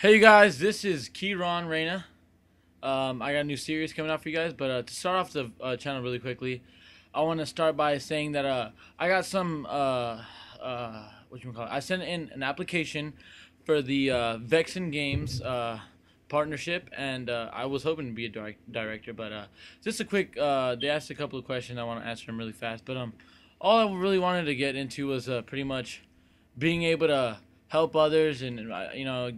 Hey you guys, this is Kieran Reyna. I got a new series coming out for you guys, but to start off the channel really quickly, I want to start by saying that I got some what you call it? I sent in an application for the VEXON Games partnership, and I was hoping to be a director, but just a quick. They asked a couple of questions. I want to answer them really fast, but all I really wanted to get into was pretty much being able to help others, and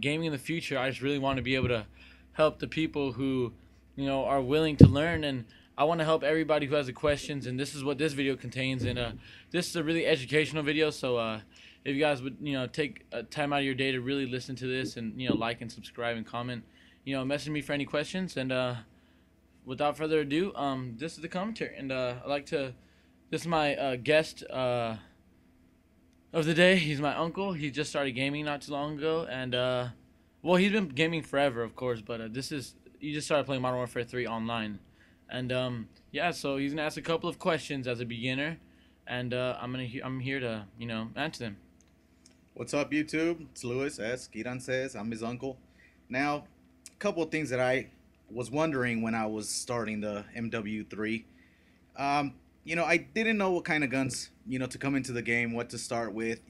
gaming in the future. I just really want to be able to help the people who are willing to learn, and I want to help everybody who has the questions, and this is what this video contains. And this is a really educational video, so if you guys would take time out of your day to really listen to this, and like and subscribe and comment, message me for any questions. And without further ado, this is the commentary, and I'd like to this is my guest of the day. He's my uncle. He just started gaming not too long ago, and well, he's been gaming forever, of course, but he just started playing Modern Warfare 3 online, and yeah, so he's gonna ask a couple of questions as a beginner, and I'm here to answer them. What's up, YouTube? It's Louis, as Kiran says. I'm his uncle. Now, a couple of things that I was wondering when I was starting the MW3. I didn't know what kind of guns, to come into the game, what to start with,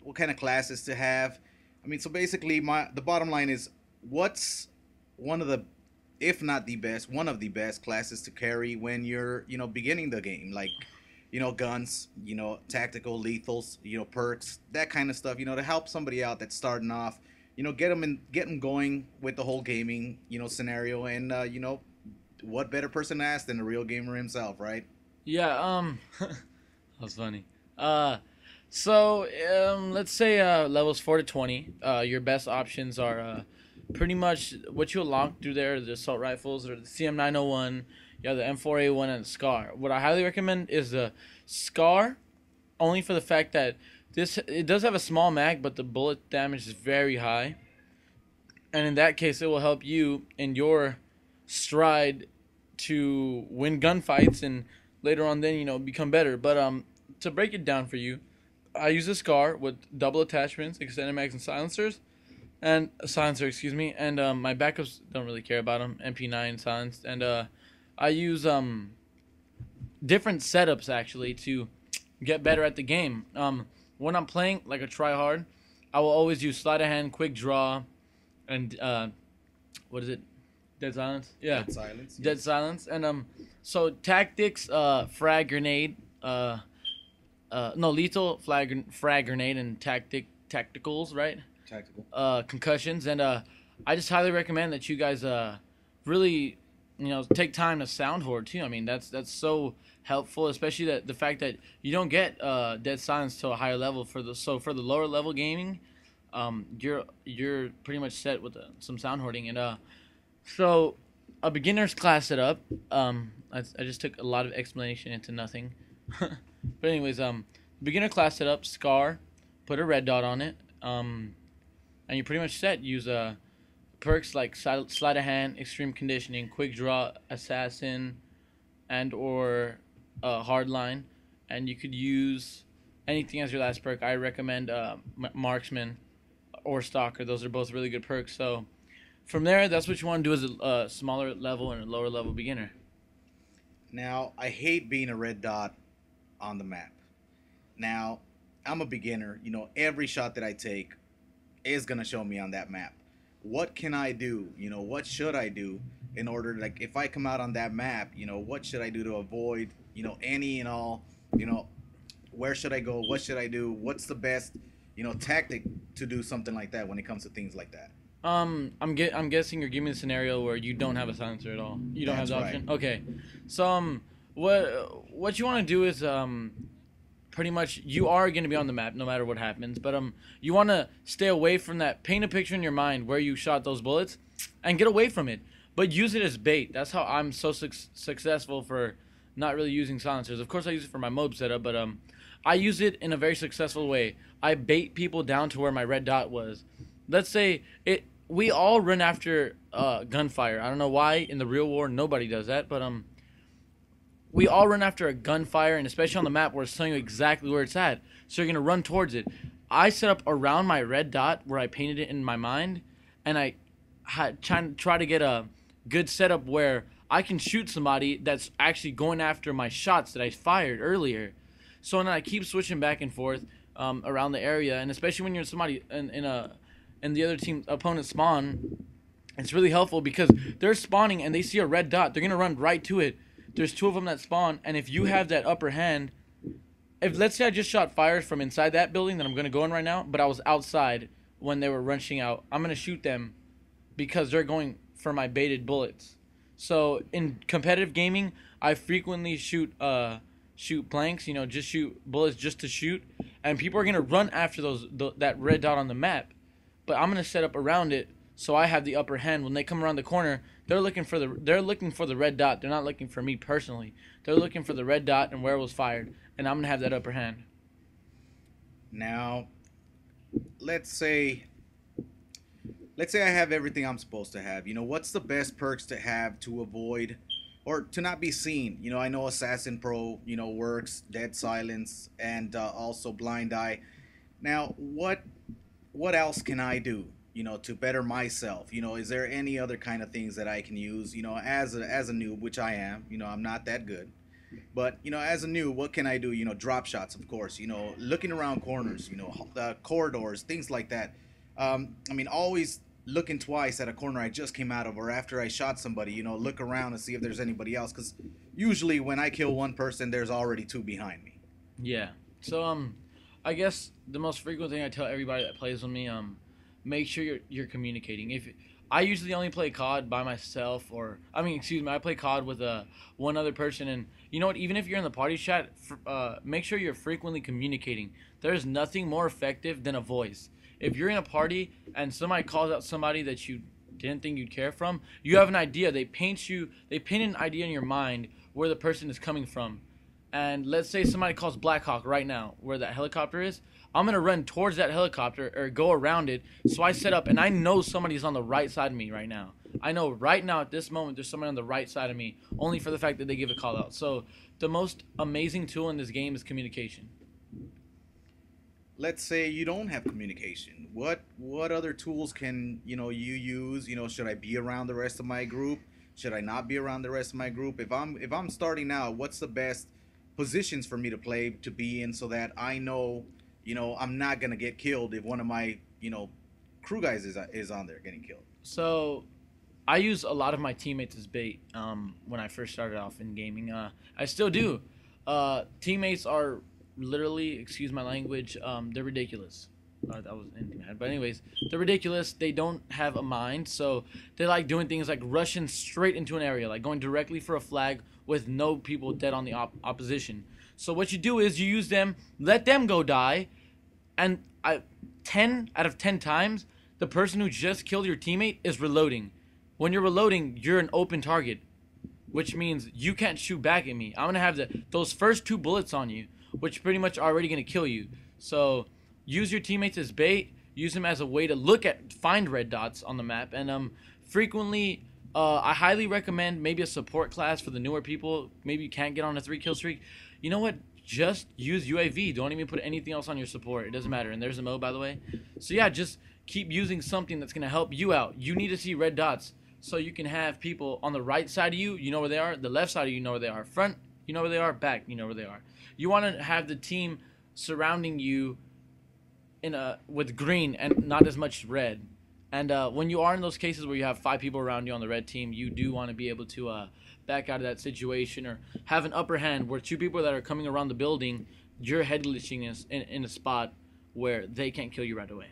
what kind of classes to have. I mean, so basically, the bottom line is, what's one of the, if not the best, one of the best classes to carry when you're, beginning the game, like, guns, tactical, lethals, perks, that kind of stuff, to help somebody out that's starting off, get them going with the whole gaming, scenario, and what better person to ask than the real gamer himself, right? Yeah, that was funny. So let's say levels 4 to 20. Your best options are pretty much what you unlock through there: the assault rifles, or the CM901, the M4A1, and the SCAR. What I highly recommend is the SCAR, only for the fact that it does have a small mag, but the bullet damage is very high, and in that case, it will help you in your stride to win gunfights and later on then become better. But to break it down for you, I use a SCAR with double attachments, extended mags, and silencer, excuse me, and my backups don't really care about them, MP9 silenced, and I use different setups actually to get better at the game. When I'm playing like a tryhard, I will always use sleight of hand, quick draw, and what is it? Dead silence? Yeah. Dead silence. Dead silence. And so tactics, frag grenade, no, lethal, frag grenade, and tacticals, right? Tactical. Concussions, and I just highly recommend that you guys really take time to sound hoard too. I mean, that's so helpful, especially the fact that you don't get dead silence to a higher level for the lower level gaming. You're pretty much set with some sound hoarding. And so a beginner's class setup. I just took a lot of explanation into nothing. But anyways, beginner class setup: SCAR, put a red dot on it, and you're pretty much set. Use perks like sleight of hand, extreme conditioning, quick draw, assassin, and or hardline, and you could use anything as your last perk. I recommend marksman or stalker. Those are both really good perks. So from there, that's what you want to do as a smaller level and a lower level beginner. Now, I hate being a red dot on the map. Now, I'm a beginner. Every shot that I take is going to show me on that map. What can I do? What should I do in order, like, if I come out on that map, what should I do to avoid, any and all, where should I go? What should I do? What's the best, tactic to do something like that when it comes to things like that? I'm guessing you're giving me a scenario where you don't have a silencer at all. You don't have the option. Right. Okay, so what you want to do is pretty much you are going to be on the map no matter what happens, but you want to stay away from that. Paint a picture in your mind where you shot those bullets, and get away from it. But use it as bait. That's how I'm so successful for not really using silencers. Of course, I use it for my MOB setup, but I use it in a very successful way. I bait people down to where my red dot was. Let's say we all run after gunfire. I don't know why in the real war nobody does that, but we all run after a gunfire, and especially on the map where it's telling you exactly where it's at. So you're gonna run towards it. I set up around my red dot where I painted it in my mind, and I try to get a good setup where I can shoot somebody that's actually going after my shots that I fired earlier. So then I keep switching back and forth around the area, and especially when you're somebody in the other team opponent spawn, it's really helpful because they're spawning and they see a red dot. They're gonna run right to it. There's 2 of them that spawn, and if you have that upper hand, if let's say I just shot fires from inside that building that I'm gonna go in right now, but I was outside when they were rushing out, I'm gonna shoot them because they're going for my baited bullets. So in competitive gaming, I frequently shoot blanks, just shoot bullets just to shoot, and people are gonna run after that red dot on the map, but I'm gonna set up around it so I have the upper hand. When they come around the corner, they're looking for the red dot. They're not looking for me personally. They're looking for the red dot and where it was fired, and I'm gonna have that upper hand. Now, let's say I have everything I'm supposed to have. What's the best perks to have to avoid or to not be seen? I know Assassin Pro, works, Dead Silence, and also Blind Eye. Now, what else can I do, to better myself? Is there any other kind of things that I can use, as a noob, which I am, I'm not that good. But, as a noob, what can I do? Drop shots, of course, looking around corners, corridors, things like that. Always looking twice at a corner I just came out of, or after I shot somebody, look around and see if there's anybody else, because usually when I kill one person, there's already 2 behind me. Yeah. So I guess the most frequent thing I tell everybody that plays with me, make sure you're communicating. If I usually only play CoD by myself, I play CoD with one other person, and you know what? Even if you're in the party chat, make sure you're frequently communicating. There's nothing more effective than a voice. If you're in a party and somebody calls out somebody that you didn't think you'd care from, you have an idea. They paint an idea in your mind where the person is coming from. And let's say somebody calls Black Hawk right now, where that helicopter is. I'm going to run towards that helicopter or go around it. So I set up, and I know somebody's on the right side of me right now. I know right now at this moment there's somebody on the right side of me, only for the fact that they give a call out. So the most amazing tool in this game is communication. Let's say you don't have communication. What other tools can you use? Should I be around the rest of my group? Should I not be around the rest of my group? If I'm starting out, what's the best positions for me to be in, so that I know I'm not gonna get killed if one of my crew guys is on there getting killed? So I use a lot of my teammates as bait when I first started off in gaming. I still do. Teammates are literally, excuse my language, they're ridiculous. That was anything bad, but anyways, they're ridiculous. They don't have a mind, so they like doing things like rushing straight into an area, like going directly for a flag with no people dead on the opposition. So what you do is you use them, let them go die, and 10 out of 10 times, the person who just killed your teammate is reloading. When you're reloading, you're an open target, which means you can't shoot back at me. I'm gonna have those first 2 bullets on you, which pretty much are already going to kill you. So use your teammates as bait. Use them as a way to find red dots on the map. And frequently, I highly recommend maybe a support class for the newer people. Maybe you can't get on a 3-kill streak. You know what? Just use UAV. Don't even put anything else on your support. It doesn't matter. And there's a mode, by the way. So yeah, just keep using something that's going to help you out. You need to see red dots so you can have people on the right side of you. You know where they are. The left side of you know where they are. Front, you know where they are. Back, you know where they are. You want to have the team surrounding you with green and not as much red. And when you are in those cases where you have 5 people around you on the red team, you do want to be able to back out of that situation or have an upper hand where 2 people that are coming around the building, you're head glitching in a spot where they can't kill you right away.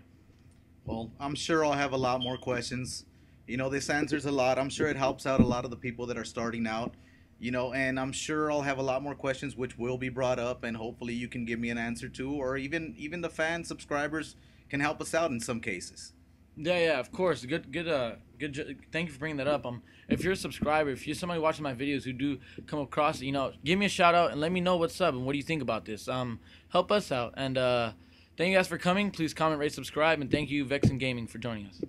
Well, I'm sure I'll have a lot more questions. This answers a lot. I'm sure it helps out a lot of the people that are starting out. And I'm sure I'll have a lot more questions which will be brought up, and hopefully you can give me an answer to, or even the fans, subscribers can help us out in some cases. Yeah, of course. Good. Thank you for bringing that up. If you're a subscriber, if you're somebody watching my videos who do come across, give me a shout out and let me know what's up and what do you think about this. Help us out. And thank you guys for coming. Please comment, rate, subscribe, and thank you VEXON Gaming for joining us.